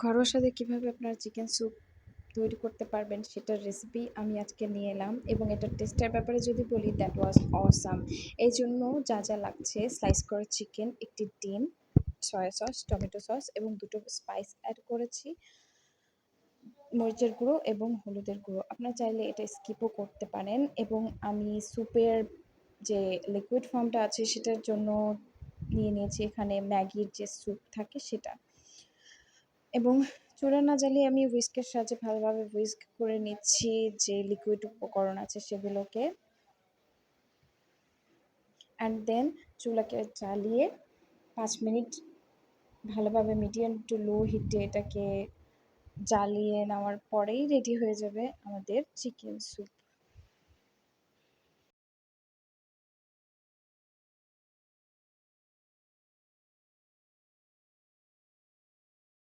ঘরোয়া স্বাদে কীভাবে আপনারা চিকেন স্যুপ তৈরি করতে পারবেন সেটার রেসিপি আমি আজকে নিয়ে এলাম, এবং এটার টেস্টের ব্যাপারে যদি বলি, দ্যাট ওয়াজ অসাম। এই জন্য যা যা লাগছে: স্লাইস করা চিকেন, একটি ডিম, সয়া সস, টমেটো সস এবং দুটো স্পাইস অ্যাড করেছি, মরিচের গুঁড়ো এবং হলুদের গুঁড়ো। আপনারা চাইলে এটা স্কিপও করতে পারেন। এবং আমি স্যুপের যে লিকুইড ফর্মটা আছে সেটার জন্য নিয়ে নিয়েছি এখানে ম্যাগির যে স্যুপ থাকে সেটা। এবং চুলা না জ্বালিয়ে আমি হুইস্কের সাহায্যে ভালোভাবে হুইস্ক করে নিচ্ছি যে লিকুইড উপকরণ আছে সেগুলোকে। অ্যান্ড দেন চুলাকে জ্বালিয়ে 5 মিনিট ভালোভাবে মিডিয়াম টু লো হিটে এটাকে জ্বালিয়ে নেওয়ার পরেই রেডি হয়ে যাবে আমাদের চিকেন স্যুপ।